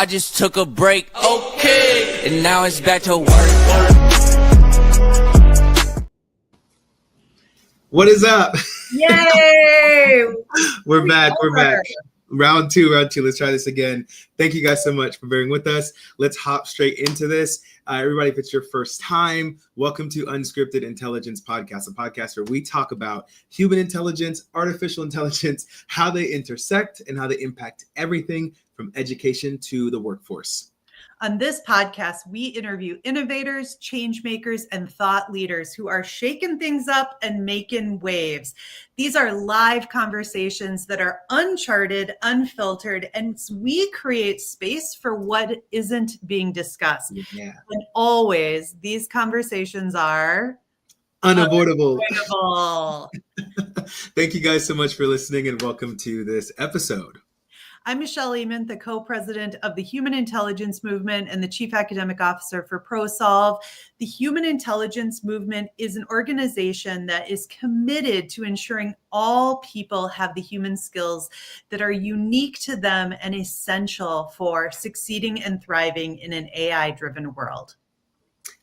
I just took a break, okay, and now it's back to work. What is up? Yay! We're back. Round two. Let's try this again. Thank you guys so much for bearing with us. Let's hop straight into this. Everybody, if it's your first time, welcome to Unscripted Intelligence Podcast, a podcast where we talk about human intelligence, artificial intelligence, how they intersect and how they impact everything from education to the workforce. On this podcast, we interview innovators, change makers, and thought leaders who are shaking things up and making waves. These are live conversations that are uncharted, unfiltered, and we create space for what isn't being discussed. Yeah. And always, these conversations are unavoidable. Thank you guys so much for listening and welcome to this episode. I'm Michelle Ament, the co-president of the Human Intelligence Movement and the chief academic officer for ProSolve. The Human Intelligence Movement is an organization that is committed to ensuring all people have the human skills that are unique to them and essential for succeeding and thriving in an AI-driven world.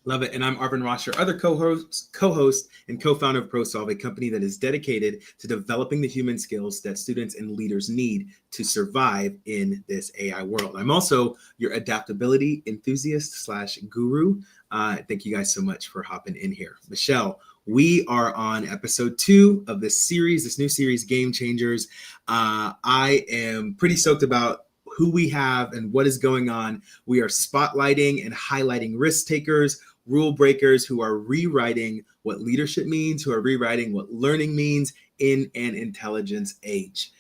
Love it. And I'm Arvin, your other co-host and co-founder of ProSolve, a company that is dedicated to developing the human skills that students and leaders need to survive in this AI world. I'm also your adaptability enthusiast / guru. Thank you guys so much for hopping in here. Michelle, we are on episode 2 of this new series, Game Changers. I am pretty stoked about who we have and what is going on. We are spotlighting and highlighting risk takers, rule breakers who are rewriting what leadership means, who are rewriting what learning means in an intelligence age.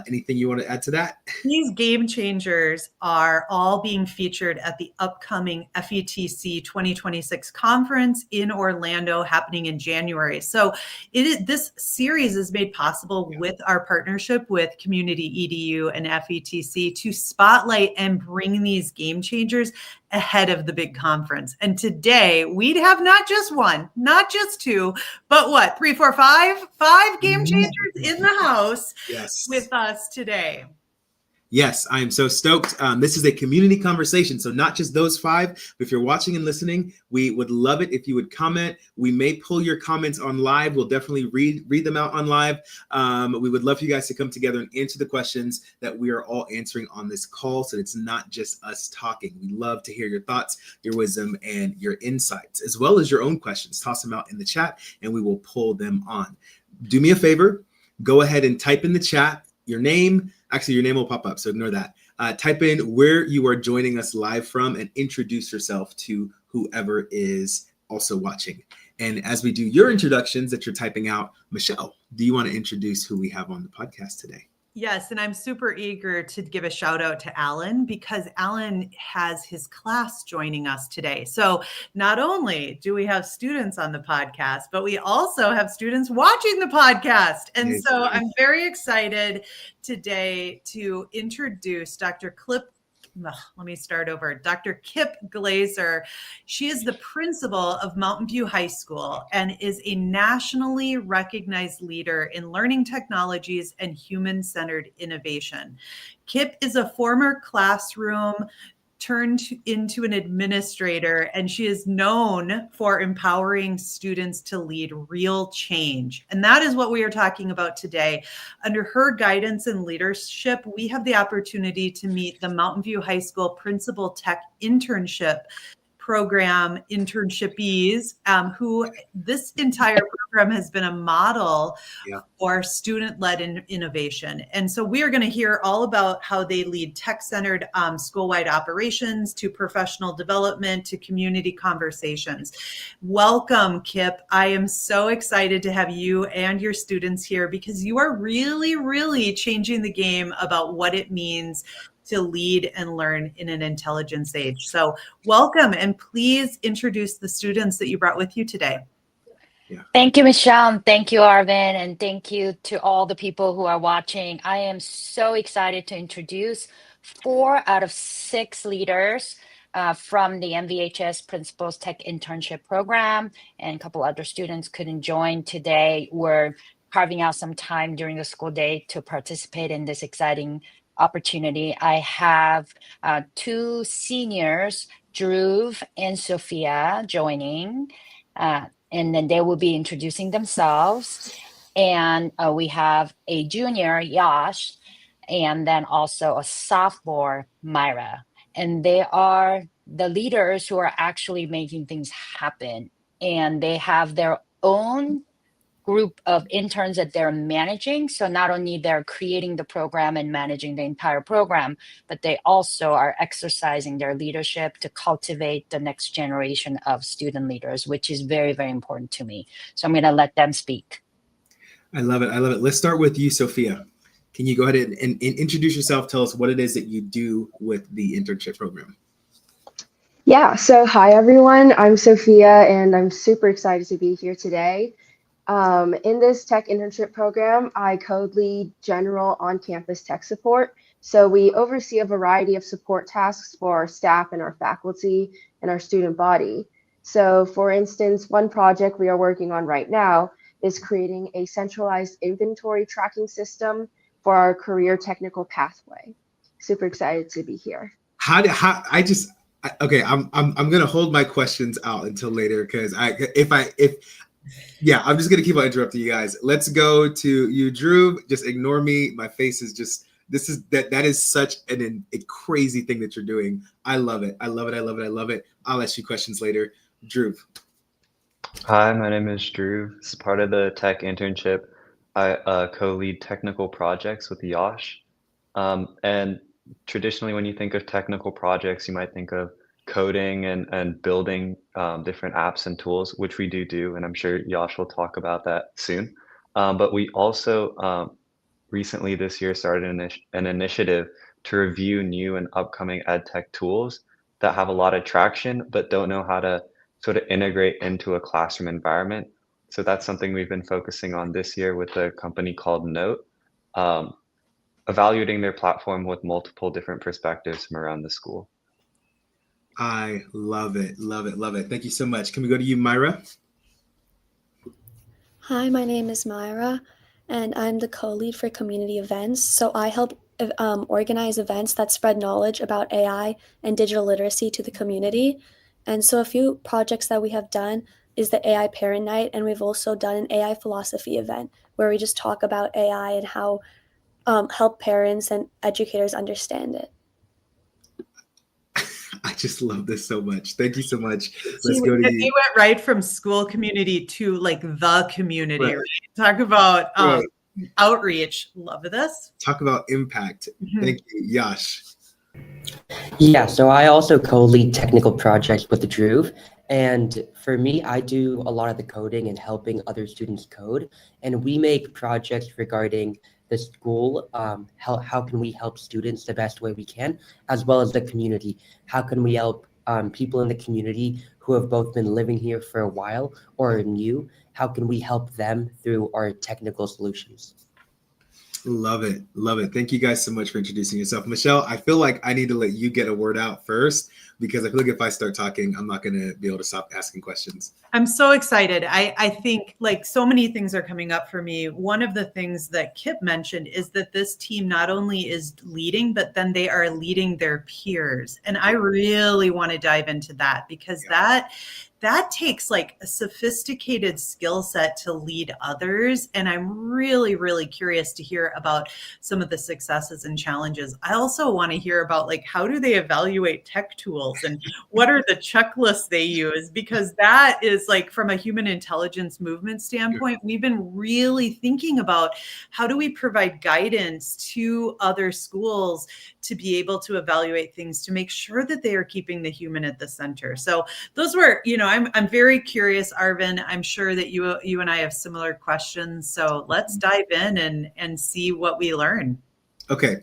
Anything you want to add to that? These game changers are all being featured at the upcoming FETC 2026 conference in Orlando happening in January. So this series is made possible with our partnership with Community EDU and FETC to spotlight and bring these game changers ahead of the big conference. And today we'd have not just one, not just two, but 3, 4, 5 game changers in the house. Yes. With us today. Yes, I am so stoked. This is a community conversation, so not just those 5, but if you're watching and listening, we would love it if you would comment. We may pull your comments on live. We'll definitely read them out on live. We would love for you guys to come together and answer the questions that we are all answering on this call, so it's not just us talking. We love to hear your thoughts, your wisdom, and your insights, as well as your own questions. Toss them out in the chat, and we will pull them on. Do me a favor. Go ahead and type in the chat your name. Actually, your name will pop up, so ignore that. Type in where you are joining us live from and introduce yourself to whoever is also watching. And as we do your introductions that you're typing out, Michelle, do you want to introduce who we have on the podcast today? Yes, and I'm super eager to give a shout out to Alan because Alan has his class joining us today. So not only do we have students on the podcast, but we also have students watching the podcast. And so I'm very excited today to introduce Dr. Kip Glazer. She is the principal of Mountain View High School and is a nationally recognized leader in learning technologies and human-centered innovation. Kip is a former classroom turned into an administrator, and she is known for empowering students to lead real change. And that is what we are talking about today. Under her guidance and leadership, we have the opportunity to meet the Mountain View High School Principal Tech Internship Program internshipees, who this entire program has been a model for student-led innovation. And so we are going to hear all about how they lead tech-centered school-wide operations to professional development to community conversations. Welcome, Kip. I am so excited to have you and your students here because you are really, really changing the game about what it means to lead and learn in an intelligence age. So welcome, and please introduce the students that you brought with you today. Thank you, Michelle. Thank you, Arvin. And thank you to all the people who are watching. I am so excited to introduce 4 out of 6 leaders from the MVHS Principals Tech Internship Program, and a couple other students couldn't join today. We're carving out some time during the school day to participate in this exciting opportunity. I have two seniors, Drew and Sophia, joining, and then they will be introducing themselves. And we have a junior, Yash, and then also a sophomore, Myra. And they are the leaders who are actually making things happen. And they have their own group of interns that they're managing. So not only they're creating the program and managing the entire program, but they also are exercising their leadership to cultivate the next generation of student leaders, which is very, very important to me. So I'm going to let them speak. I love it. I love it. Let's start with you, Sophia. Can you go ahead and introduce yourself? Tell us what it is that you do with the internship program. Yeah, so hi everyone. I'm Sophia and I'm super excited to be here today. In this tech internship program, I co-lead general on-campus tech support. So we oversee a variety of support tasks for our staff and our faculty and our student body. So for instance, one project we are working on right now is creating a centralized inventory tracking system for our career technical pathway. Super excited to be here. Okay, I'm gonna hold my questions out until later because I'm just gonna keep on interrupting you guys. Let's go to you, Drew. Just ignore me. My face is just that is such a crazy thing that you're doing. I love it. I love it. I love it. I love it. I'll ask you questions later. Drew. Hi, my name is Drew. As part of the tech internship, I co-lead technical projects with Yash. And traditionally, when you think of technical projects, you might think of coding and building different apps and tools, which we do, and I'm sure Yash will talk about that soon. But we also recently this year started an initiative to review new and upcoming ed tech tools that have a lot of traction, but don't know how to sort of integrate into a classroom environment. So that's something we've been focusing on this year with a company called Note, evaluating their platform with multiple different perspectives from around the school. I love it. Love it. Love it. Thank you so much. Can we go to you, Myra? Hi, my name is Myra, and I'm the co-lead for community events. So I help organize events that spread knowledge about AI and digital literacy to the community. And so a few projects that we have done is the AI Parent Night, and we've also done an AI philosophy event where we just talk about AI and how help parents and educators understand it. I just love this so much. Thank you so much. Let's go to you. You went right from school community to like the community. Right. Right? Talk about outreach. Love this. Talk about impact. Thank you, Yash. Yeah, so I also co-lead technical projects with Drew. And for me, I do a lot of the coding and helping other students code. And we make projects regarding the school, how can we help students the best way we can, as well as the community. How can we help people in the community who have both been living here for a while or are new? How can we help them through our technical solutions? Love it. Love it. Thank you guys so much for introducing yourself. Michelle, I feel like I need to let you get a word out first because I feel like if I start talking, I'm not going to be able to stop asking questions. I'm so excited. I think like so many things are coming up for me. One of the things that Kip mentioned is that this team not only is leading, but then they are leading their peers. And I really want to dive into that because that takes like a sophisticated skill set to lead others. And I'm really, really curious to hear about some of the successes and challenges. I also want to hear about like, how do they evaluate tech tools and what are the checklists they use? Because that is like from a human intelligence movement standpoint, we've been really thinking about how do we provide guidance to other schools to be able to evaluate things to make sure that they are keeping the human at the center. So those were, I'm very curious, Arvin. I'm sure that you and I have similar questions. So let's dive in and see what we learn. Okay.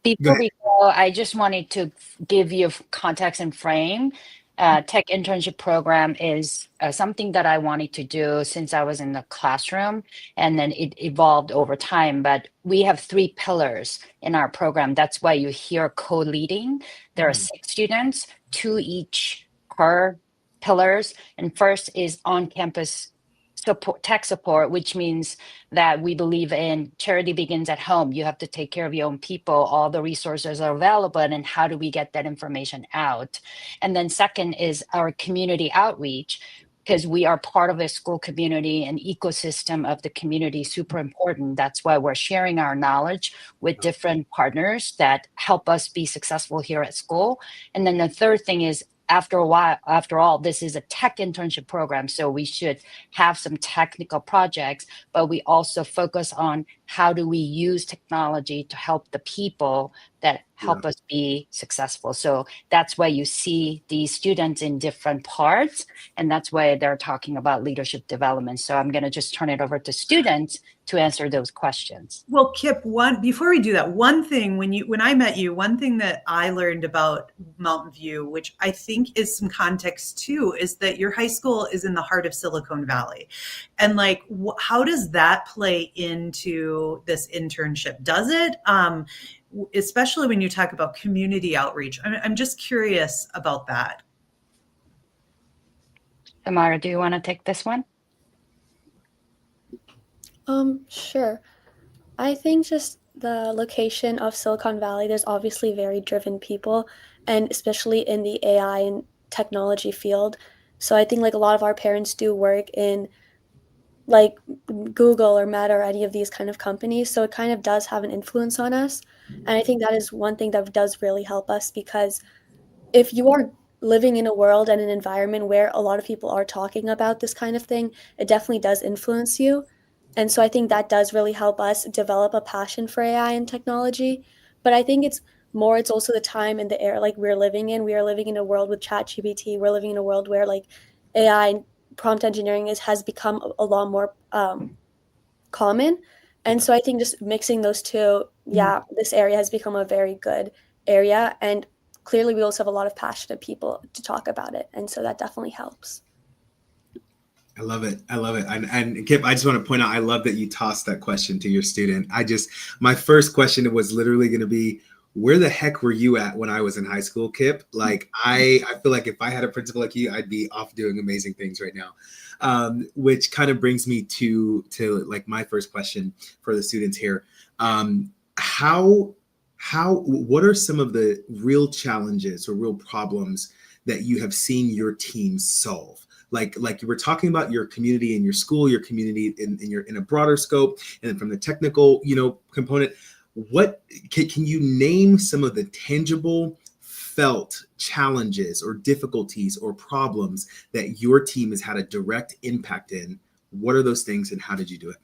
Before we go, I just wanted to give you context and frame. Tech internship program is something that I wanted to do since I was in the classroom, and then it evolved over time. But we have 3 pillars in our program. That's why you hear co-leading. There are 6 students, 2 each per pillars. And first is on-campus tech support, which means that we believe in charity begins at home. You have to take care of your own people. All the resources are available, and how do we get that information out? And then second is our community outreach, because we are part of a school community and ecosystem of the community, super important. That's why we're sharing our knowledge with different partners that help us be successful here at school. And then the third thing is, after a while, after all, this is a tech internship program, so we should have some technical projects, but we also focus on how do we use technology to help the people that help us be successful. So that's why you see these students in different parts, and that's why they're talking about leadership development. So I'm going to just turn it over to students to answer those questions. Well, Kip, before we do that, one thing when I met you, one thing that I learned about Mountain View, which I think is some context too, is that your high school is in the heart of Silicon Valley. And like, how does that play into this internship? Does it? Especially when you talk about community outreach. I'm just curious about that. Tamara, do you want to take this one? Sure. I think just the location of Silicon Valley, there's obviously very driven people, and especially in the AI and technology field. So I think like a lot of our parents do work in like Google or Meta or any of these kind of companies. So it kind of does have an influence on us. And I think that is one thing that does really help us, because if you are living in a world and an environment where a lot of people are talking about this kind of thing, it definitely does influence you. And so I think that does really help us develop a passion for AI and technology. But I think it's also the time and the era like we're living in. We are living in a world with ChatGPT. We're living in a world where like AI and prompt engineering has become a lot more common. And so I think just mixing those two, this area has become a very good area. And clearly we also have a lot of passionate people to talk about it. And so that definitely helps. I love it. I love it. And Kip, I just want to point out, I love that you tossed that question to your student. My first question was literally going to be, where the heck were you at when I was in high school, Kip? Like, I feel like if I had a principal like you, I'd be off doing amazing things right now. Which kind of brings me to like my first question for the students here. What are some of the real challenges or real problems that you have seen your team solve? Like you were talking about your community in your school, your community in a broader scope, and then from the technical, component. What can you name some of the tangible felt challenges or difficulties or problems that your team has had a direct impact in? What are those things, and how did you do it?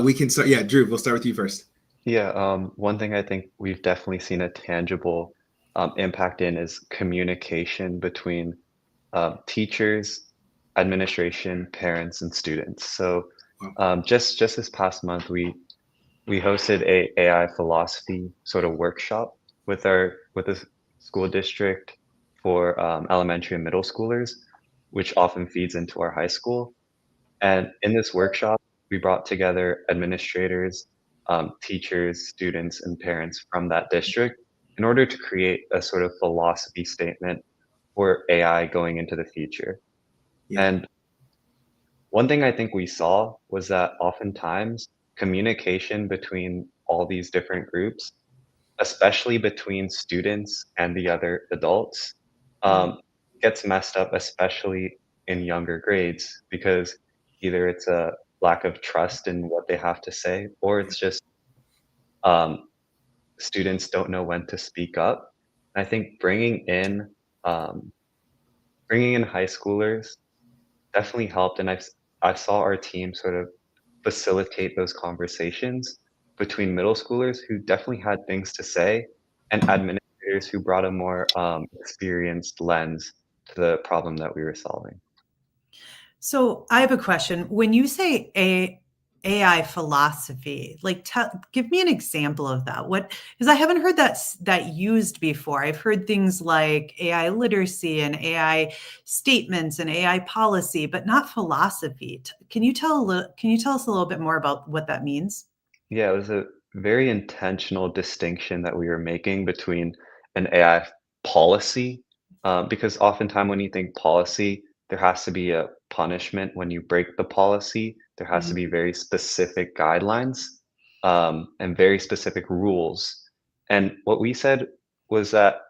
We can start. Yeah, Drew, we'll start with you first. Yeah, one thing I think we've definitely seen a tangible impact in is communication between teachers, administration, parents, and students. So just this past month, we hosted a AI philosophy sort of workshop with the school district for elementary and middle schoolers, which often feeds into our high school. And in this workshop, we brought together administrators, teachers, students, and parents from that district in order to create a sort of philosophy statement for AI going into the future. Yeah. And one thing I think we saw was that oftentimes communication between all these different groups, especially between students and the other adults, gets messed up, especially in younger grades, because either it's a lack of trust in what they have to say, or it's just students don't know when to speak up. I think bringing in high schoolers definitely helped, and I saw our team sort of facilitate those conversations between middle schoolers who definitely had things to say, and administrators who brought a more experienced lens to the problem that we were solving. So I have a question. When you say AI philosophy, like give me an example of that. Because I haven't heard that used before. I've heard things like AI literacy and AI statements and AI policy, but not philosophy. Can you tell us a little bit more about what that means? Yeah, it was a very intentional distinction that we were making between an AI policy, because oftentimes when you think policy, there has to be a punishment when you break the policy. There has to be very specific guidelines and very specific rules. And what we said was that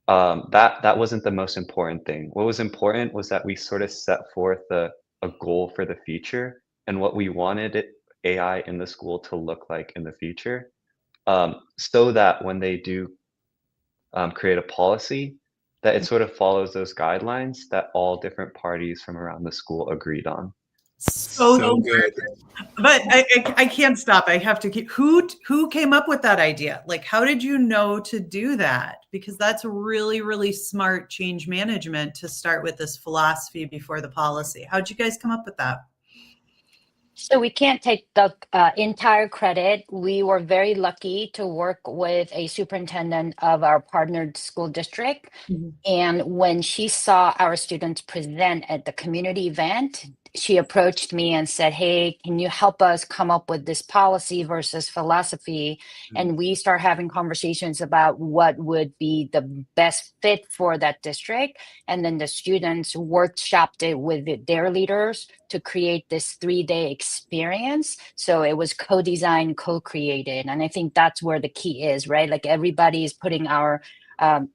that wasn't the most important thing. What was important was that we sort of set forth a goal for the future and what we wanted AI in the school to look like in the future, so that when they do create a policy, that it sort of follows those guidelines that all different parties from around the school agreed on. So good. But I can't stop. I have to keep. Who came up with that idea? Like, how did you know to do that? Because that's really, really smart change management to start with this philosophy before the policy. How'd you guys come up with that? So we can't take the entire credit. We were very lucky to work with a superintendent of our partnered school district. And when she saw our students present at the community event, she approached me and said, hey, can you help us come up with this policy versus philosophy? And we start having conversations about what would be the best fit for that district. And then the students workshopped it with their leaders to create this 3-day experience. So it was co-designed, co-created. And I think that's where the key is, right? Like everybody is putting our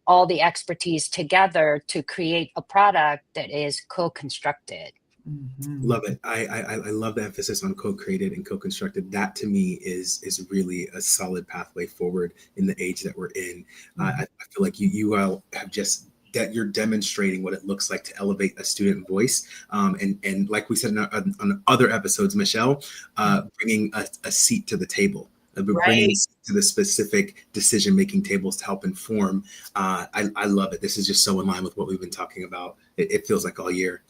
all the expertise together to create a product that is co-constructed. Love it. I love the emphasis on co-created and co-constructed. That to me is really a solid pathway forward in the age that we're in. I feel like you all have just that you're demonstrating what it looks like to elevate a student voice. And like we said on other episodes, Michelle, bringing a seat to the table. Bringing to the specific decision-making tables to help inform. I love it. This is just so in line with what we've been talking about. It feels like all year.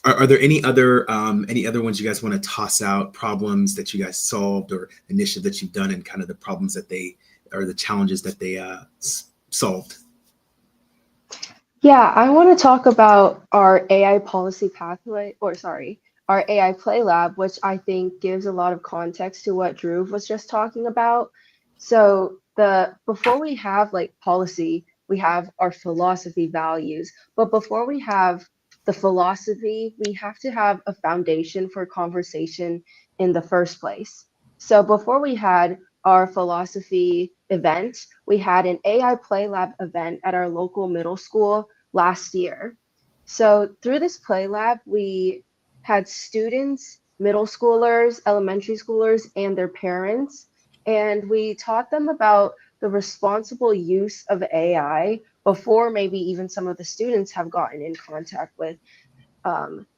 Are there any other ones you guys want to toss out, problems that you guys solved or initiative that you've done and kind of the problems that they or the challenges that they solved? Yeah, I want to talk about our AI policy pathway, our AI Play Lab, which I think gives a lot of context to what Drew was just talking about. So before we have like policy, we have our philosophy values. But before we have the philosophy, we have to have a foundation for conversation in the first place. So before we had our philosophy event, we had an AI Play Lab event at our local middle school last year. So through this Play Lab, we had students, middle schoolers, elementary schoolers, and their parents. And we taught them about the responsible use of AI before maybe even some of the students have gotten in contact with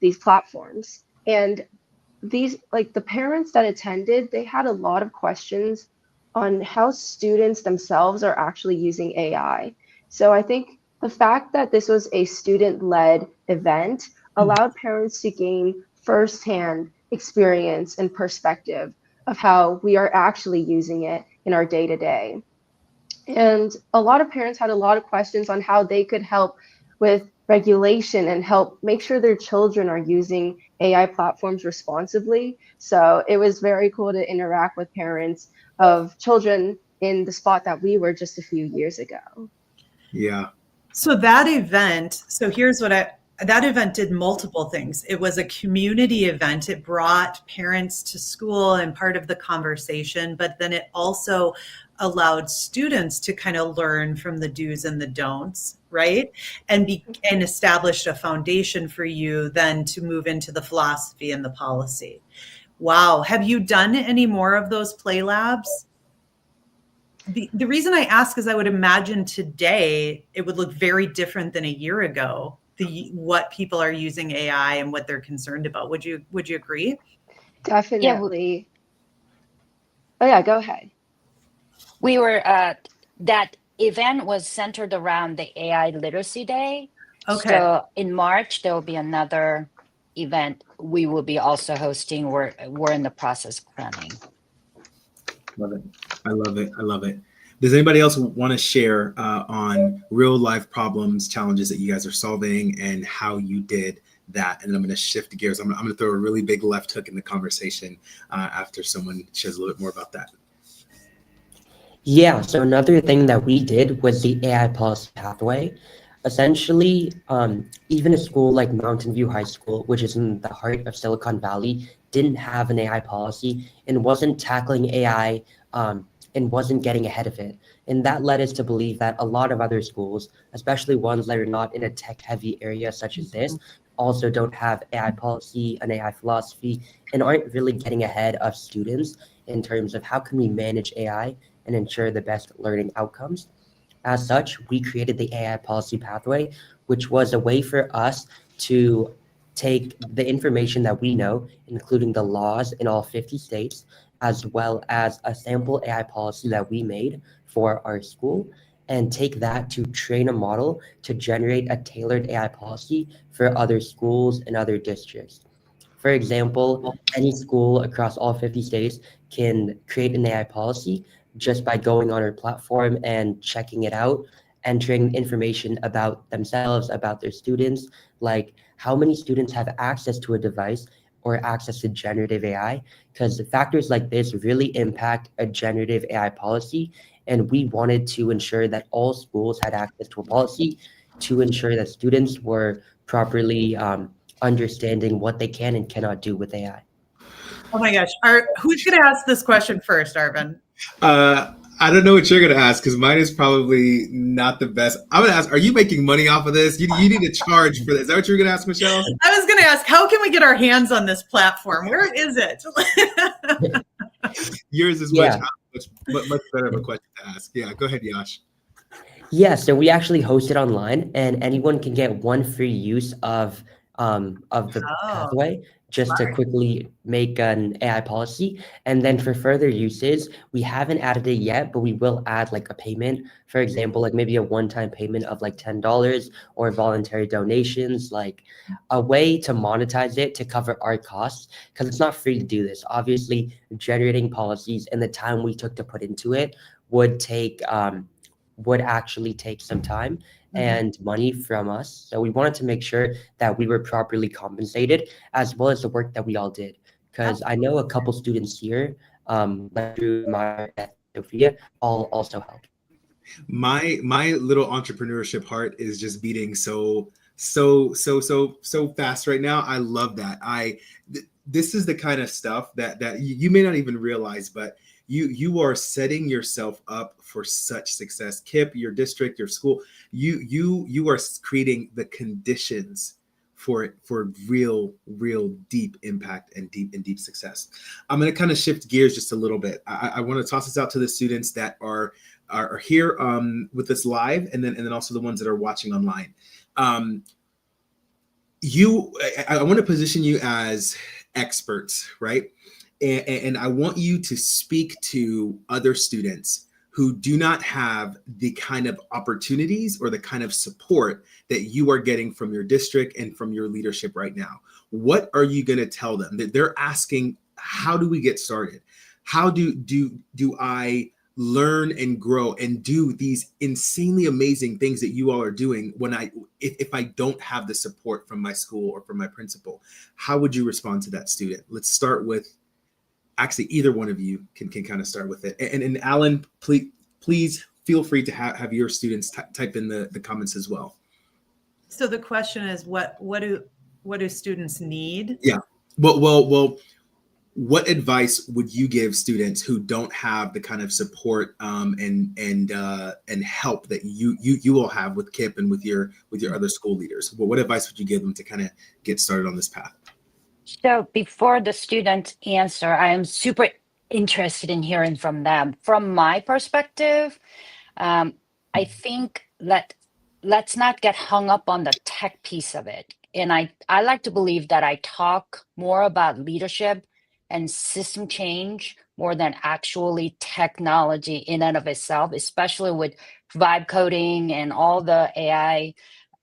these platforms. And these, like the parents that attended, they had a lot of questions on how students themselves are actually using AI. So I think the fact that this was a student-led event allowed parents to gain firsthand experience and perspective of how we are actually using it in our day-to-day. And a lot of parents had a lot of questions on how they could help with regulation and help make sure their children are using AI platforms responsibly. So it was very cool to interact with parents of children in the spot that we were just a few years ago. Yeah. So that event, that event did multiple things. It was a community event. It brought parents to school and part of the conversation, but then it also allowed students to kind of learn from the do's and the don'ts, right? And established a foundation for you then to move into the philosophy and the policy. Wow. Have you done any more of those Play Labs? The reason I ask is I would imagine today it would look very different than a year ago. What people are using AI and what they're concerned about. Would you agree? Definitely. Oh yeah, go ahead. We were that event was centered around the AI Literacy Day. Okay. So in March there will be another event we will be also hosting. We're in the process of planning. Love it. I love it. I love it. Does anybody else want to share on real life problems, challenges that you guys are solving and how you did that? And then I'm going to shift gears. I'm going to throw a really big left hook in the conversation after someone shares a little bit more about that. Yeah, so another thing that we did was the AI policy pathway. Essentially, even a school like Mountain View High School, which is in the heart of Silicon Valley, didn't have an AI policy and wasn't tackling AI and wasn't getting ahead of it. And that led us to believe that a lot of other schools, especially ones that are not in a tech-heavy area such as this, also don't have AI policy, an AI philosophy, and aren't really getting ahead of students in terms of how can we manage AI and ensure the best learning outcomes. As such, we created the AI policy pathway, which was a way for us to take the information that we know, including the laws in all 50 states, as well as a sample AI policy that we made for our school, and take that to train a model to generate a tailored AI policy for other schools and other districts. For example, any school across all 50 states can create an AI policy just by going on our platform and checking it out, entering information about themselves, about their students, like how many students have access to a device or access to generative AI, because factors like this really impact a generative AI policy. And we wanted to ensure that all schools had access to a policy to ensure that students were properly understanding what they can and cannot do with AI. Oh my gosh. Who's going to ask this question first, Arvin? I don't know what you're going to ask because mine is probably not the best. I'm going to ask, are you making money off of this? You need to charge for this. Is that what you're going to ask, Michelle? I was going to ask, how can we get our hands on this platform? Where is it? Yours is much better of a question to ask. Yeah, go ahead, Yash. Yeah, so we actually host it online, and anyone can get one free use of the pathway just to quickly make an AI policy. And then for further uses, we haven't added it yet, but we will add like a payment. For example, like maybe a one-time payment of like $10 or voluntary donations, like a way to monetize it to cover our costs, because it's not free to do this. Obviously, generating policies and the time we took to put into it would actually take some time and money from us. So we wanted to make sure that we were properly compensated, as well as the work that we all did. Because I know a couple students here, like Drew, Maya, and Sophia, all also helped. My little entrepreneurship heart is just beating so fast right now. I love that. This is the kind of stuff that you may not even realize, but you are setting yourself up for such success. KIPP, your district, your school, you are creating the conditions for real deep impact and deep success. I'm going to kind of shift gears just a little bit. I want to toss this out to the students that are here with us live, and then also the ones that are watching online. I want to position you as experts, right? And I want you to speak to other students who do not have the kind of opportunities or the kind of support that you are getting from your district and from your leadership right now. What are you going to tell them? That they're asking, how do we get started? How do I learn and grow and do these insanely amazing things that you all are doing if I don't have the support from my school or from my principal? How would you respond to that student? Let's start with, actually, either one of you can kind of start with it. And Alan, please feel free to have your students type in the comments as well. So the question is, what do students need? Yeah. Well, what advice would you give students who don't have the kind of support and help that you will have with KIPP and with your other school leaders? Well, what advice would you give them to kind of get started on this path? So before the students answer, I am super interested in hearing from them. From my perspective, I think that let's not get hung up on the tech piece of it. And I like to believe that I talk more about leadership and system change more than actually technology in and of itself, especially with vibe coding and all the AI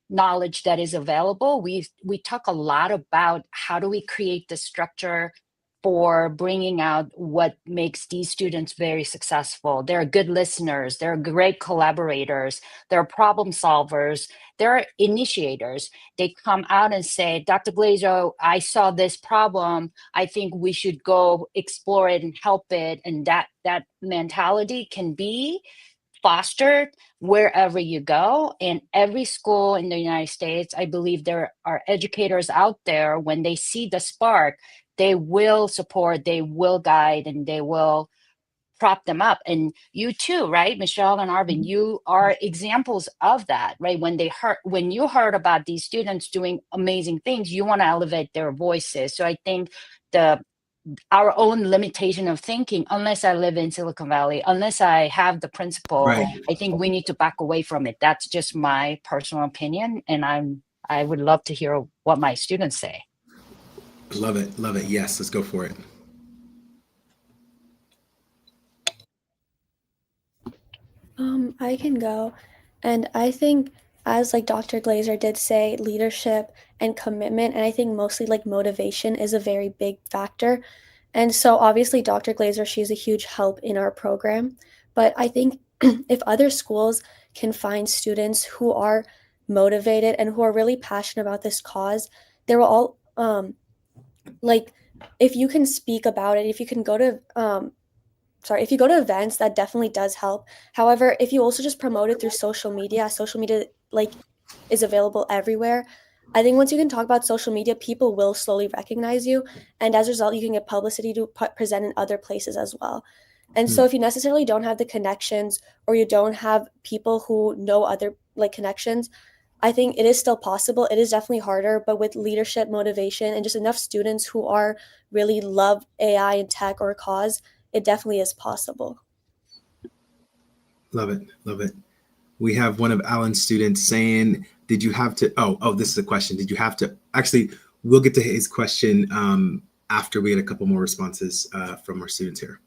knowledge that is available. We talk a lot about how do we create the structure for bringing out what makes these students very successful. They're good listeners, they're great collaborators, they're problem solvers, they're initiators. They come out and say, Dr. Glazer, I saw this problem. I think we should go explore it and help it. And that mentality can be fostered wherever you go. In every school in the United States, I believe there are educators out there, when they see the spark, they will support, they will guide, and they will prop them up. And you too, right, Michelle and Arvin, you are examples of that, right? When you heard about these students doing amazing things, you want to elevate their voices. So I think our own limitation of thinking, unless I live in Silicon Valley, unless I have the principle, Right. I think we need to back away from it. That's just my personal opinion, and I would love to hear what my students say. Love it. Love it. Yes, let's go for it. I can go. And I think, as like Dr. Glazer did say, leadership and commitment, and I think mostly like motivation is a very big factor. And so obviously Dr. Glazer, she's a huge help in our program. But I think if other schools can find students who are motivated and who are really passionate about this cause, they will all like, if you can speak about it, if you can go to if you go to events, that definitely does help. However, if you also just promote it through social media like is available everywhere. I think once you can talk about social media, people will slowly recognize you, and as a result, you can get publicity to present in other places as well. And so if you necessarily don't have the connections, or you don't have people who know other like connections, I think it is still possible. It is definitely harder, but with leadership, motivation, and just enough students who are really love AI and tech or cause, it definitely is possible. Love it. Love it. We have one of Alan's students saying, did you have to, this is a question. Did you have to, actually, we'll get to his question after we get a couple more responses from our students here.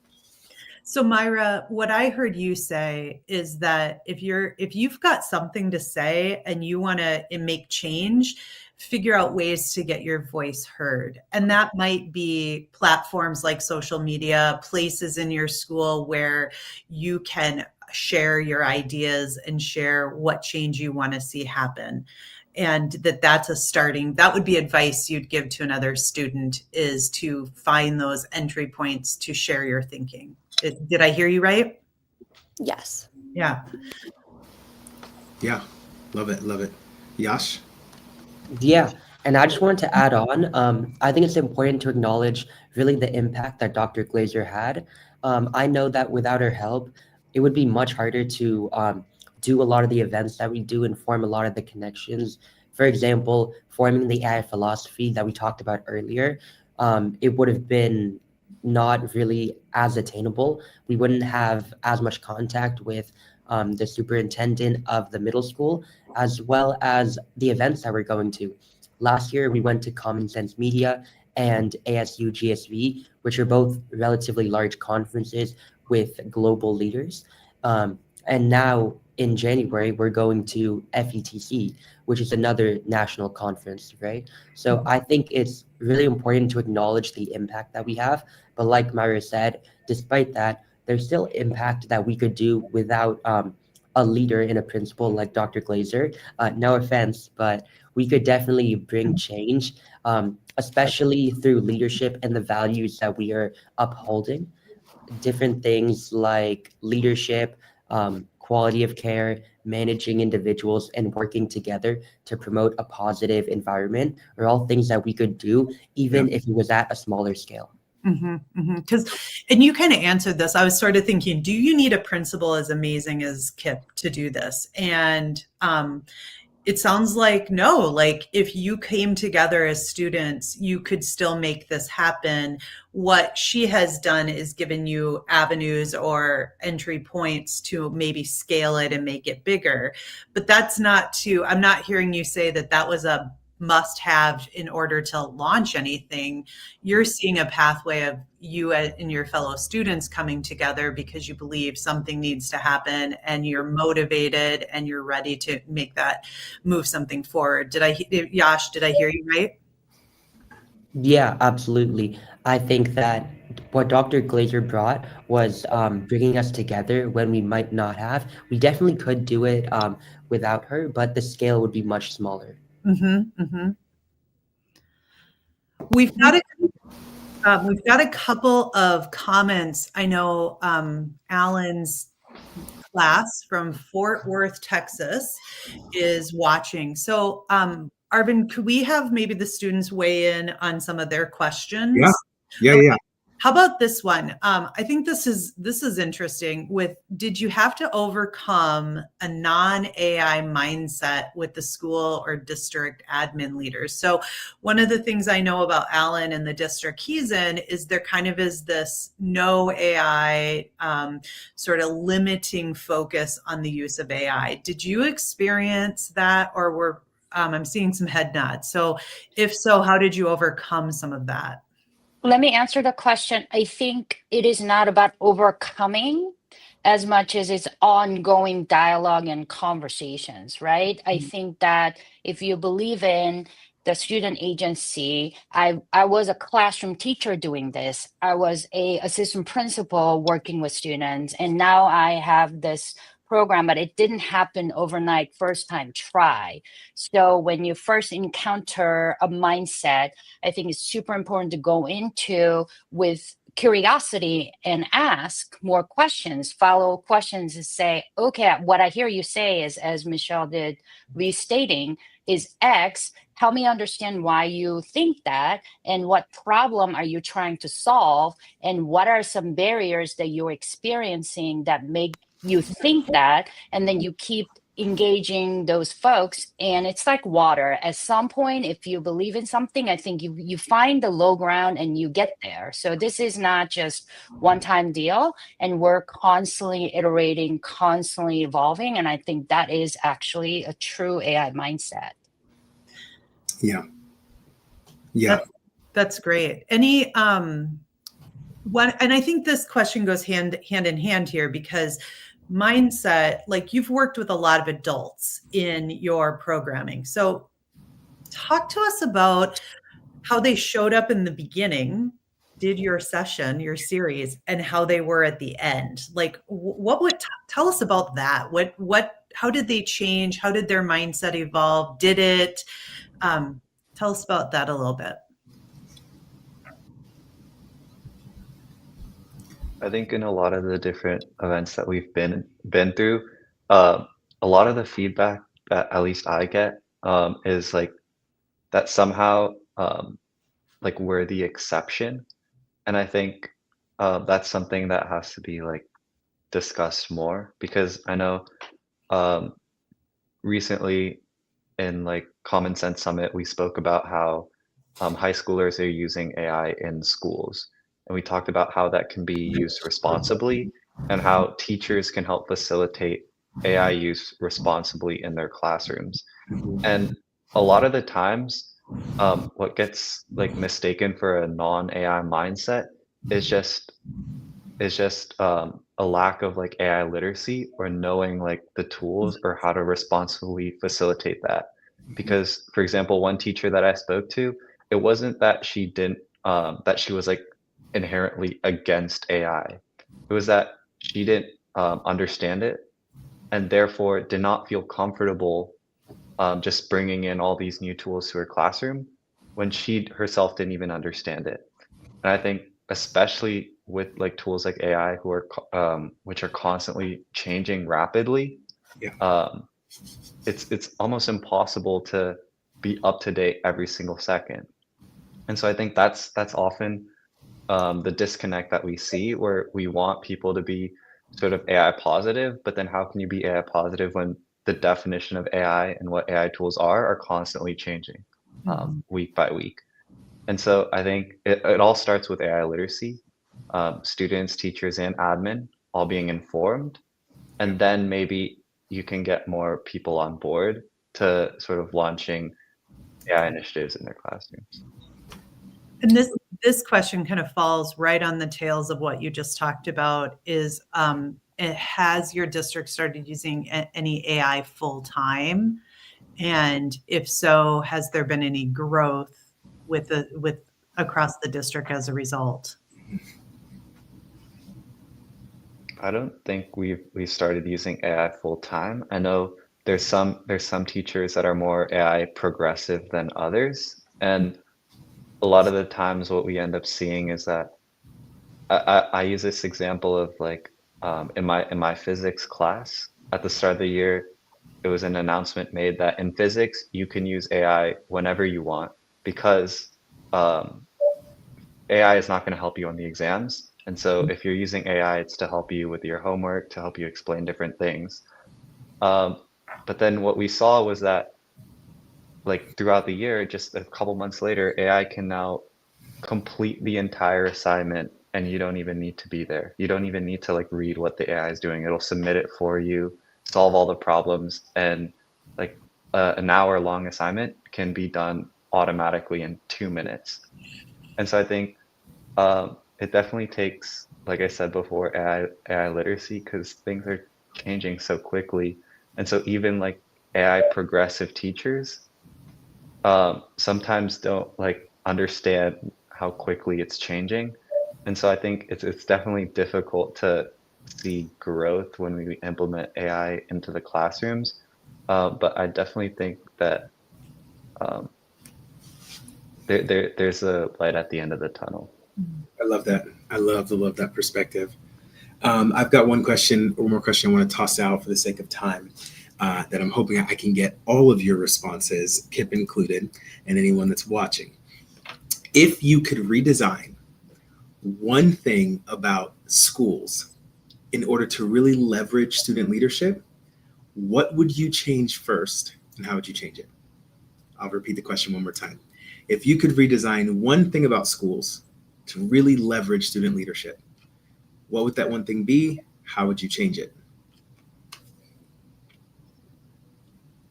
So Myra, what I heard you say is that if you've got something to say and you want to make change, figure out ways to get your voice heard. And that might be platforms like social media, places in your school where you can share your ideas and share what change you want to see happen. And that would be advice you'd give to another student, is to find those entry points to share your thinking. Did I hear you right? Yes. Yeah. Yeah. Love it. Love it. Yash? Yeah, and I just wanted to add on, I think it's important to acknowledge really the impact that Dr. Glazer had. I know that without her help, it would be much harder to do a lot of the events that we do and form a lot of the connections. For example, forming the AI philosophy that we talked about earlier, it would have been not really as attainable. We wouldn't have as much contact with the superintendent of the middle school, as well as the events that we're going to. Last year, we went to Common Sense Media and ASU GSV, which are both relatively large conferences with global leaders. And now in January, we're going to FETC, which is another national conference, right? So I think it's really important to acknowledge the impact that we have. But like Myra said, despite that, there's still impact that we could do without a leader and a principal like Dr. Glazer. No offense, but we could definitely bring change, especially through leadership and the values that we are upholding. Different things like leadership, quality of care, managing individuals, and working together to promote a positive environment are all things that we could do, even if it was at a smaller scale. And you kind of answered this. I was sort of thinking, do you need a principal as amazing as Kip to do this? And it sounds like no, like if you came together as students, you could still make this happen. What she has done is given you avenues or entry points to maybe scale it and make it bigger. But I'm not hearing you say that was a must have in order to launch anything. You're seeing a pathway of you and your fellow students coming together because you believe something needs to happen and you're motivated and you're ready to move something forward. Yash, did I hear you right? Yeah, absolutely. I think that what Dr. Glazer brought was bringing us together when we might not have. We definitely could do it without her, but the scale would be much smaller. We've got a couple of comments. I know Alan's class from Fort Worth, Texas is watching. So, Arvin, could we have maybe the students weigh in on some of their questions? Yeah. How about this one? I think this is interesting. Did you have to overcome a non-AI mindset with the school or district admin leaders? So one of the things I know about Alan and the district he's in is there kind of is this no AI sort of limiting focus on the use of AI. Did you experience that, or I'm seeing some head nods. So if so, how did you overcome some of that? Let me answer the question. I think it is not about overcoming as much as it's ongoing dialogue and conversations, right? I think that if you believe in the student agency, I was a classroom teacher doing this. I was a assistant principal working with students, and now I have this program, but it didn't happen overnight, first time try. So when you first encounter a mindset, I think it's super important to go into with curiosity and ask more questions, follow questions, and say, okay, what I hear you say is, as Michelle did, restating is X. Help me understand why you think that, and what problem are you trying to solve, and what are some barriers that you're experiencing that make you think that, and then you keep engaging those folks. And it's like water. At some point, if you believe in something, I think you find the low ground and you get there. So this is not just one-time deal, and we're constantly iterating, constantly evolving. And I think that is actually a true AI mindset. Yeah. That's great. Any one, and I think this question goes hand in hand here, because mindset, like you've worked with a lot of adults in your programming. So talk to us about how they showed up in the beginning, did your session, your series, and how they were at the end. Like what would tell us about that? How did they change? How did their mindset evolve? Did it? Tell us about that a little bit. I think in a lot of the different events that we've been through, a lot of the feedback that at least I get is like that somehow like we're the exception, and I think that's something that has to be like discussed more, because I know recently in like Common Sense Summit we spoke about how high schoolers are using AI in schools. And we talked about how that can be used responsibly and how teachers can help facilitate AI use responsibly in their classrooms. And a lot of the times, what gets like mistaken for a non-AI mindset is just a lack of like AI literacy or knowing like the tools or how to responsibly facilitate that. Because, for example, one teacher that I spoke to, it wasn't that she didn't that she was like inherently against AI. It was that she didn't understand it, and therefore did not feel comfortable just bringing in all these new tools to her classroom when she herself didn't even understand it. And I think especially with like tools like AI, who are which are constantly changing rapidly, it's almost impossible to be up to date every single second. And so I think that's often the disconnect that we see, where we want people to be sort of AI positive, but then how can you be AI positive when the definition of AI and what AI tools are constantly changing week by week? And so I think it all starts with AI literacy, students, teachers, and admin all being informed, and then maybe you can get more people on board to sort of launching AI initiatives in their classrooms. And this question kind of falls right on the tails of what you just talked about. Is has your district started using any AI full time? And if so, has there been any growth with across the district as a result? I don't think we started using AI full time. I know there's some teachers that are more AI progressive than others, and a lot of the times what we end up seeing is that I use this example of like in my physics class at the start of the year, it was an announcement made that in physics you can use AI whenever you want because AI is not going to help you on the exams. And so if you're using AI, it's to help you with your homework, to help you explain different things. But then what we saw was that like throughout the year, just a couple months later, AI can now complete the entire assignment and you don't even need to be there. You don't even need to like read what the AI is doing. It'll submit it for you, solve all the problems, and like an hour long assignment can be done automatically in 2 minutes. And so I think it definitely takes, like I said before, AI literacy because things are changing so quickly. And so even like AI progressive teachers sometimes don't like understand how quickly it's changing. And so I think it's definitely difficult to see growth when we implement AI into the classrooms. But I definitely think that there's a light at the end of the tunnel. I love that. I love that perspective. I've got one more question I want to toss out for the sake of time that I'm hoping I can get all of your responses, Kip included, and anyone that's watching. If you could redesign one thing about schools in order to really leverage student leadership, what would you change first and how would you change it? I'll repeat the question one more time. If you could redesign one thing about schools to really leverage student leadership, what would that one thing be? How would you change it?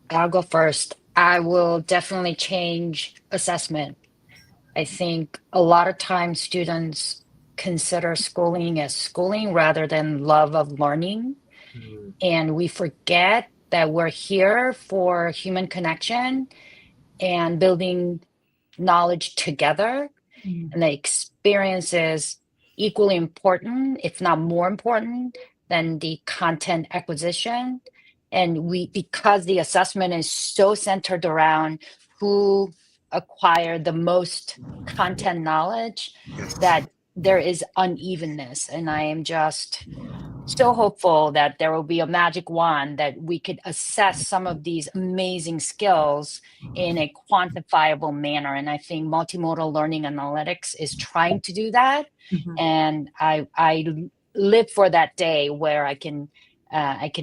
I'll go first. I will definitely change assessment. I think a lot of times students consider schooling as schooling rather than love of learning. And we forget that we're here for human connection and building knowledge together. And the experience is equally important, if not more important, than the content acquisition. And because the assessment is so centered around who acquired the most content knowledge, that there is unevenness. And I am just so hopeful that there will be a magic wand that we could assess some of these amazing skills in a quantifiable manner. And I think multimodal learning analytics is trying to do that. And I live for that day where I can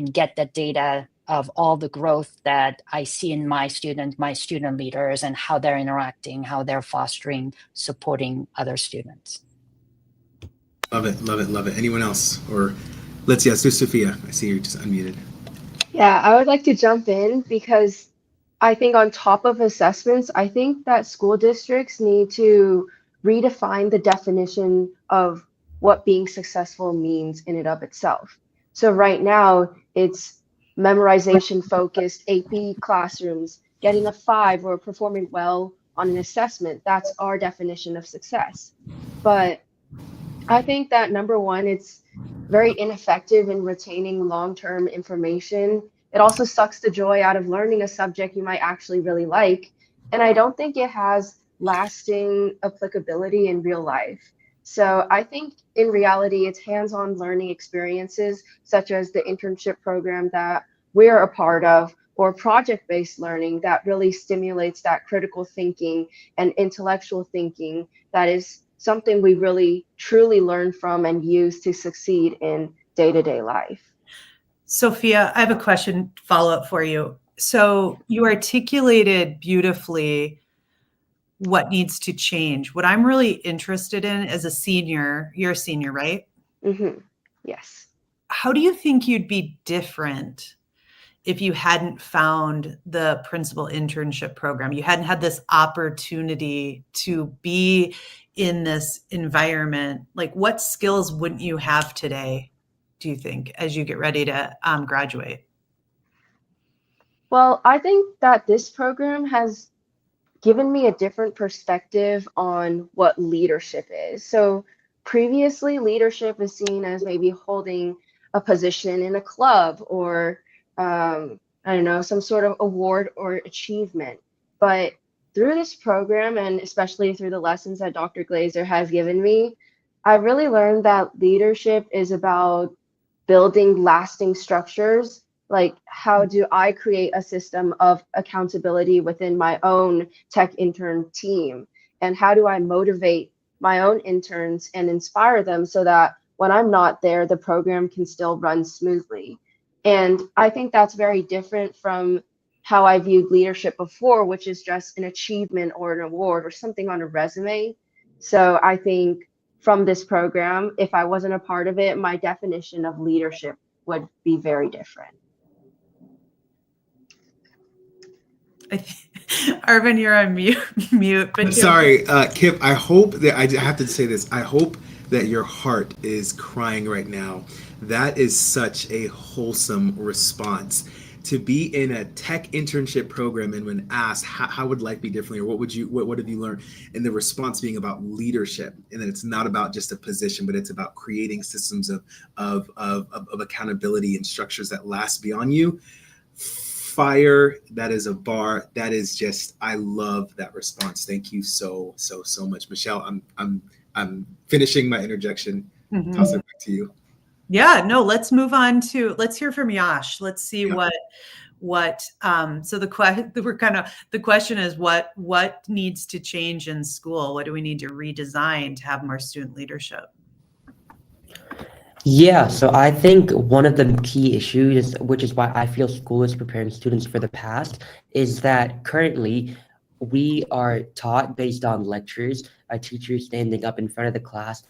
get the data of all the growth that I see in my student leaders and how they're interacting, how they're fostering, supporting other students. Love it, love it, love it. Anyone else? Or let's do Sophia. I see you're just unmuted. Yeah, I would like to jump in because I think on top of assessments, I think that school districts need to redefine the definition of what being successful means in and of itself. So right now, it's memorization focused AP classrooms, getting a 5 or performing well on an assessment. That's our definition of success. But I think that number one, it's very ineffective in retaining long-term information. It also sucks the joy out of learning a subject you might actually really like. And I don't think it has lasting applicability in real life. So I think in reality, it's hands-on learning experiences, such as the internship program that we're a part of, or project-based learning that really stimulates that critical thinking and intellectual thinking that is something we really truly learn from and use to succeed in day-to-day life. Sophia, I have a question follow-up for you. So you articulated beautifully what needs to change. What I'm really interested in as a senior, you're a senior, right? Yes. How do you think you'd be different if you hadn't found the principal internship program? You hadn't had this opportunity to be in this environment. Like, what skills wouldn't you have today, do you think, as you get ready to graduate? Well, I think that this program has given me a different perspective on what leadership is. So previously, leadership is seen as maybe holding a position in a club or I don't know, some sort of award or achievement. But through this program, and especially through the lessons that Dr. Glazer has given me, I really learned that leadership is about building lasting structures. Like, how do I create a system of accountability within my own tech intern team? And how do I motivate my own interns and inspire them so that when I'm not there, the program can still run smoothly? And I think that's very different from how I viewed leadership before, which is just an achievement or an award or something on a resume. So I think from this program, if I wasn't a part of it, my definition of leadership would be very different. Arvin, you're on mute. But sorry, Kip, I hope that I have to say this. I hope that your heart is crying right now. That is such a wholesome response. To be in a tech internship program, and when asked how would life be differently, or what have you learned, and the response being about leadership, and that it's not about just a position, but it's about creating systems of accountability and structures that last beyond you. Fire. That is a bar. That is just, I love that response. Thank you so much, Michelle. I'm finishing my interjection. Toss it back to you. Yeah, no, let's move on to, let's hear from Yash. Let's see so the question is what needs to change in school? What do we need to redesign to have more student leadership? Yeah, so I think one of the key issues, which is why I feel school is preparing students for the past, is that currently we are taught based on lectures, a teacher standing up in front of the class,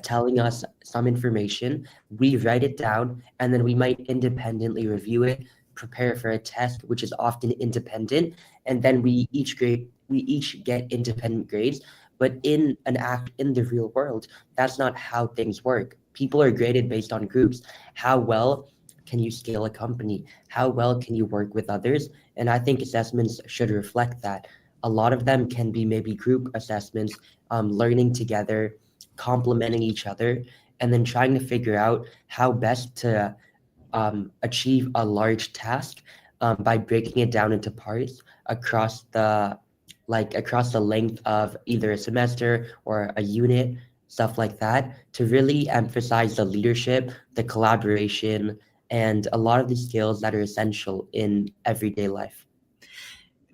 telling us some information, we write it down, and then we might independently review it, prepare for a test, which is often independent, and then we each get independent grades. But in the real world, that's not how things work. People are graded based on groups. How well can you scale a company? How well can you work with others? And I think assessments should reflect that. A lot of them can be maybe group assessments, learning together, complementing each other, and then trying to figure out how best to achieve a large task by breaking it down into parts across the length of either a semester or a unit, stuff like that, to really emphasize the leadership, the collaboration, and a lot of the skills that are essential in everyday life.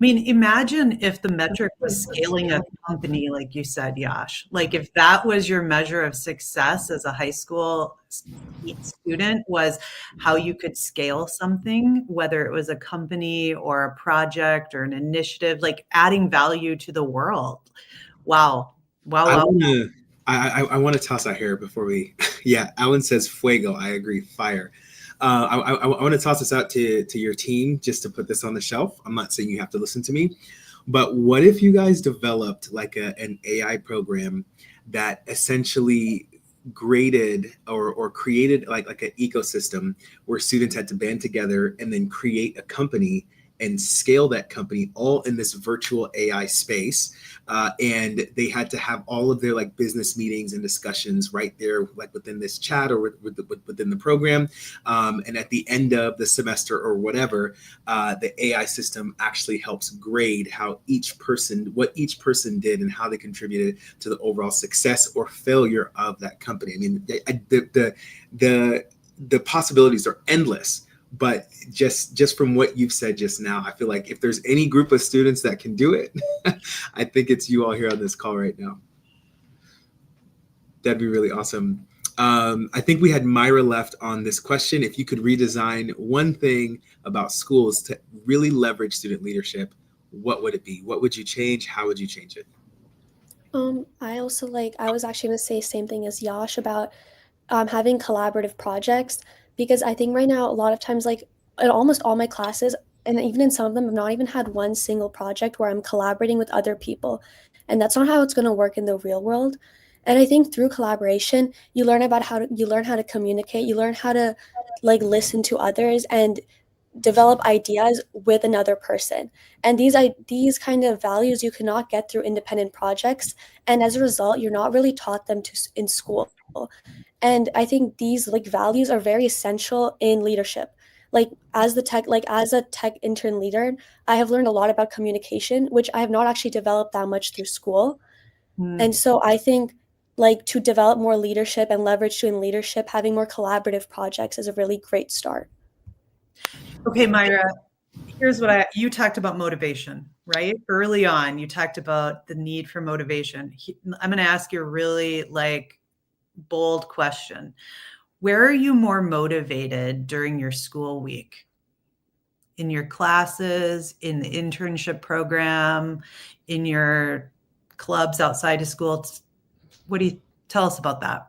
I mean, imagine if the metric was scaling a company, like you said, Yash. Like if that was your measure of success as a high school student, was how you could scale something, whether it was a company or a project or an initiative, like adding value to the world. Wow. I want to toss out here before we, yeah, Alan says fuego. I agree, fire. I want to toss this out to your team just to put this on the shelf. I'm not saying you have to listen to me, but what if you guys developed like an AI program that essentially graded or created like an ecosystem where students had to band together and then create a company and scale that company all in this virtual AI space. And they had to have all of their like business meetings and discussions right there, like within this chat or within the program. And at the end of the semester or whatever, the AI system actually helps grade what each person did and how they contributed to the overall success or failure of that company. I mean, the possibilities are endless. But just from what you've said just now, I feel like if there's any group of students that can do it, I think it's you all here on this call right now. That'd be really awesome. I think we had Myra left on this question. If you could redesign one thing about schools to really leverage student leadership, what would it be? What would you change? How would you change it? I was actually going to say the same thing as Yash about having collaborative projects. Because I think right now, a lot of times, like in almost all my classes, and even in some of them, I've not even had one single project where I'm collaborating with other people. And that's not how it's going to work in the real world. And I think through collaboration, you learn how to communicate, you learn how to like listen to others and develop ideas with another person. And these kind of values you cannot get through independent projects. And as a result, you're not really taught them in school. And I think these like values are very essential in leadership. Like as a tech intern leader, I have learned a lot about communication, which I have not actually developed that much through school. And so I think like to develop more leadership and leverage to in leadership, having more collaborative projects is a really great start. Okay, Myra, here's what you talked about motivation, right? Early on, you talked about the need for motivation. I'm going to ask you a really like bold question. Where are you more motivated during your school week? In your classes, in the internship program, in your clubs outside of school? What do you tell us about that?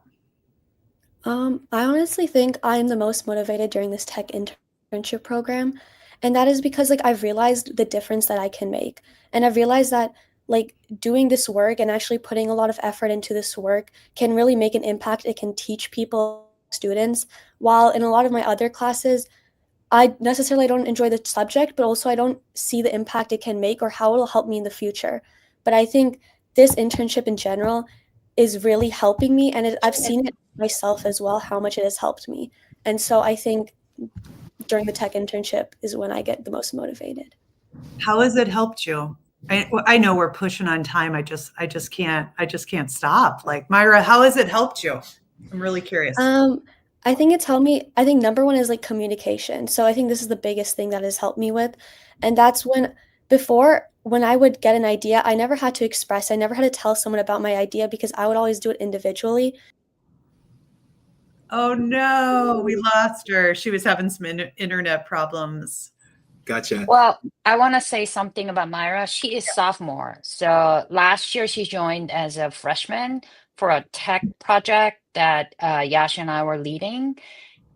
I honestly think I am the most motivated during this tech internship program. And that is because like I've realized the difference that I can make. And I've realized that like doing this work and actually putting a lot of effort into this work can really make an impact. It can teach people, students, while in a lot of my other classes, I necessarily don't enjoy the subject, but also I don't see the impact it can make or how it'll help me in the future. But I think this internship in general is really helping me, and I've seen it myself as well, how much it has helped me. And so I think during the tech internship is when I get the most motivated. How has it helped you? I know we're pushing on time. I just can't stop. Like Myra, how has it helped you? I'm really curious. I think it's helped me. I think number one is like communication. So I think this is the biggest thing that has helped me with. And that's when I would get an idea, I never had to express, I never had to tell someone about my idea because I would always do it individually. Oh no, we lost her. She was having some internet problems. Gotcha. Well, I want to say something about Myra. She is sophomore. So last year she joined as a freshman for a tech project that Yash and I were leading.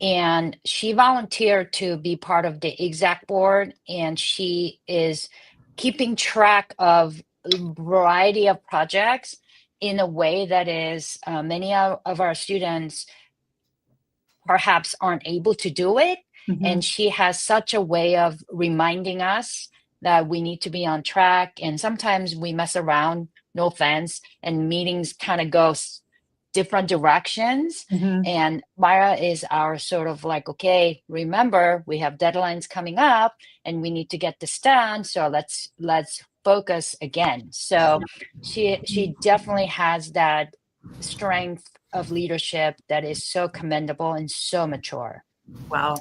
And she volunteered to be part of the exec board. And she is keeping track of a variety of projects in a way that is many of our students perhaps aren't able to do it. Mm-hmm. And she has such a way of reminding us that we need to be on track. And sometimes we mess around, no offense, and meetings kind of go different directions. Mm-hmm. And Myra is our sort of like, okay, remember, we have deadlines coming up and we need to get this done. So let's focus again. So she definitely has that strength of leadership that is so commendable and so mature. Wow.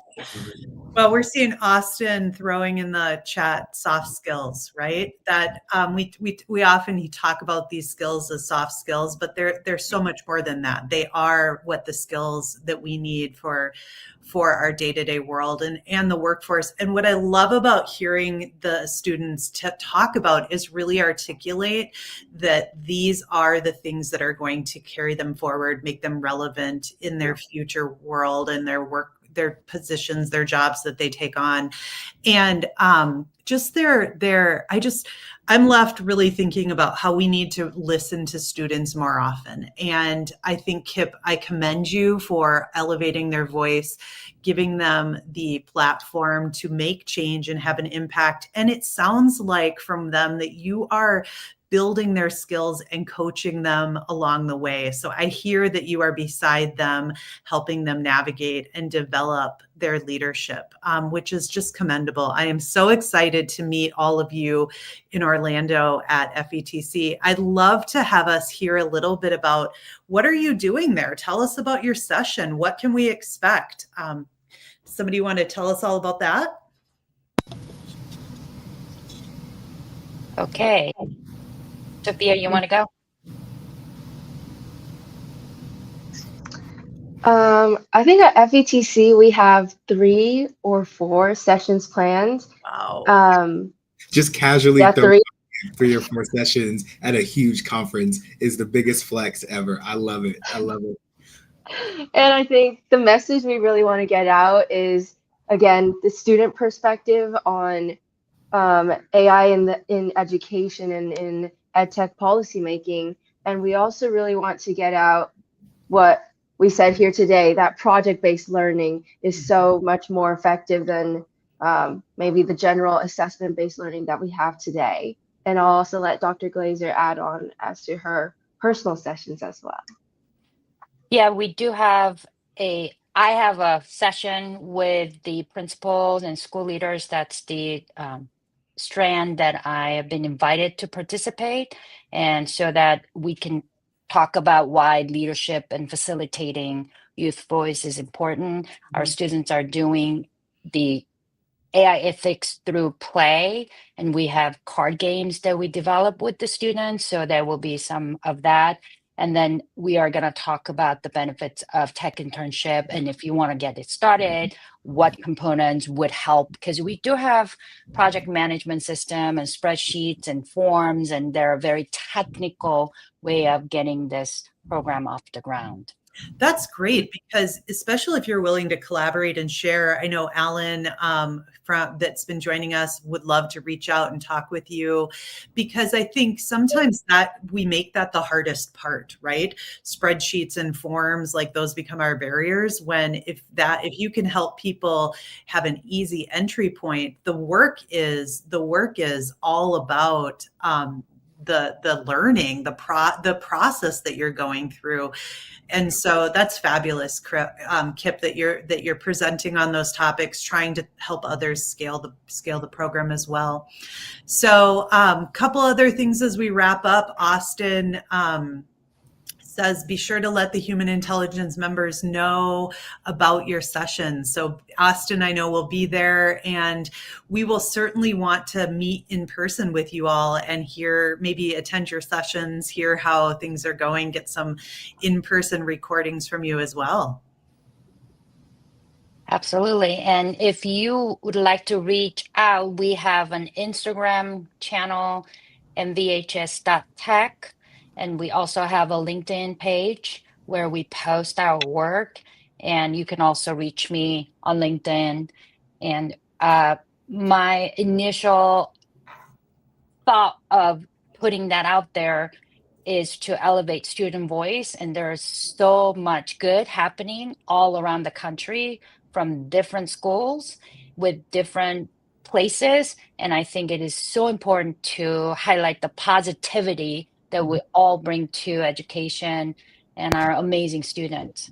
Well, we're seeing Austin throwing in the chat soft skills, right? That we often talk about these skills as soft skills, but they're so much more than that. They are what the skills that we need for our day-to-day world and the workforce. And what I love about hearing the students talk about is really articulate that these are the things that are going to carry them forward, make them relevant in their future world and their work, their positions, their jobs that they take on. And I'm left really thinking about how we need to listen to students more often. And I think, Kip, I commend you for elevating their voice, giving them the platform to make change and have an impact. And it sounds like from them that you are building their skills and coaching them along the way. So I hear that you are beside them, helping them navigate and develop their leadership, which is just commendable. I am so excited to meet all of you in Orlando at FETC. I'd love to have us hear a little bit about what are you doing there? Tell us about your session. What can we expect? Somebody want to tell us all about that? Okay. Sophia, you want to go? I think at FETC we have 3 or 4 sessions planned. Wow. Just casually Yeah, 3. 3 or 4 sessions at a huge conference is the biggest flex ever. I love it. I love it. And I think the message we really want to get out is, again, the student perspective on AI in education and in EdTech policymaking. And we also really want to get out what we said here today, that project-based learning is so much more effective than maybe the general assessment-based learning that we have today. And I'll also let Dr. Glazer add on as to her personal sessions as well. Yeah, we do have I have a session with the principals and school leaders. That's the strand that I have been invited to participate. And so that we can talk about why leadership and facilitating youth voice is important. Our students are doing the AI ethics through play, and we have card games that we develop with the students. So there will be some of that. And then we are going to talk about the benefits of tech internship. And if you want to get it started, what components would help? Because we do have project management system and spreadsheets and forms, and they're a very technical way of getting this program off the ground. That's great, because especially if you're willing to collaborate and share. I know Alan that's been joining us would love to reach out and talk with you, because I think sometimes that we make that the hardest part, right? Spreadsheets and forms, like those become our barriers, when if you can help people have an easy entry point, the work is all about the learning, the process that you're going through. And so that's fabulous, Kip, that you're presenting on those topics, trying to help others scale the program as well. So couple other things as we wrap up. Austin says, be sure to let the human intelligence members know about your sessions. So Austin, I know will be there, and we will certainly want to meet in person with you all and maybe attend your sessions, hear how things are going, get some in-person recordings from you as well. Absolutely. And if you would like to reach out, we have an Instagram channel, MVHS.tech. And we also have a LinkedIn page where we post our work. And you can also reach me on LinkedIn. And my initial thought of putting that out there is to elevate student voice. And there's so much good happening all around the country from different schools with different places. And I think it is so important to highlight the positivity that we all bring to education and our amazing students.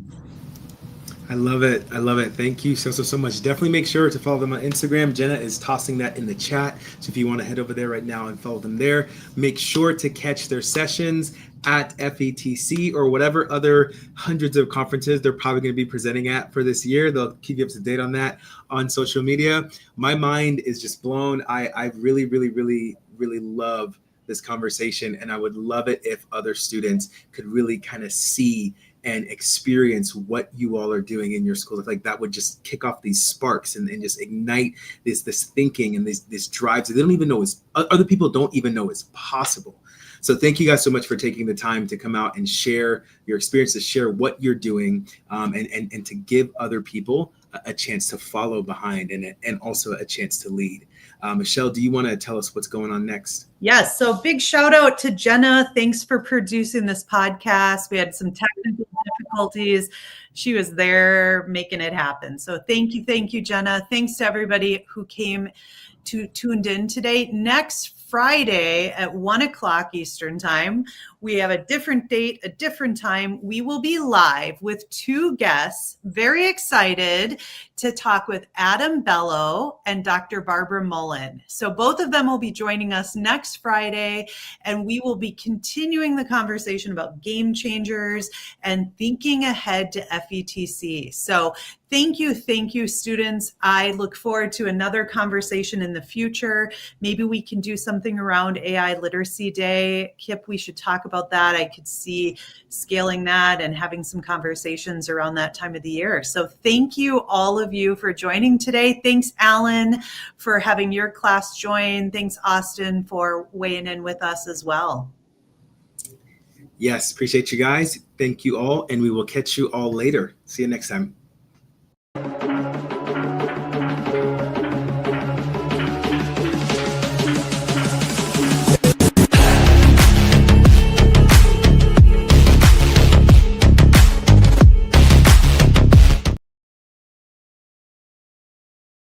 I love it. I love it. Thank you so much. Definitely make sure to follow them on Instagram. Jenna is tossing that in the chat. So if you want to head over there right now and follow them there, make sure to catch their sessions at FETC or whatever other hundreds of conferences they're probably going to be presenting at for this year. They'll keep you up to date on that on social media. My mind is just blown. I really love this conversation, and I would love it if other students could really kind of see and experience what you all are doing in your schools. Like that would just kick off these sparks and just ignite this thinking and this drive that they don't even know other people don't even know is possible. So thank you guys so much for taking the time to come out and share your experiences, share what you're doing, and to give other people a chance to follow behind and also a chance to lead. Michelle, do you want to tell us what's going on next? Yes. So big shout out to Jenna. Thanks for producing this podcast. We had some technical difficulties. She was there making it happen. So thank you, Jenna. Thanks to everybody who tuned in today. Next Friday at 1:00 Eastern time, we have a different date, a different time. We will be live with two guests. Very excited to talk with Adam Bello and Dr. Barbara Mullen. So both of them will be joining us next Friday, and we will be continuing the conversation about game changers and thinking ahead to FETC. So thank you, students. I look forward to another conversation in the future. Maybe we can do something around AI Literacy Day. Kip, we should talk about that. I could see scaling that and having some conversations around that time of the year. So thank you, all of you, for joining today. Thanks, Alan, for having your class join. Thanks, Austin, for weighing in with us as well. Yes, appreciate you guys. Thank you all, and we will catch you all later. See you next time.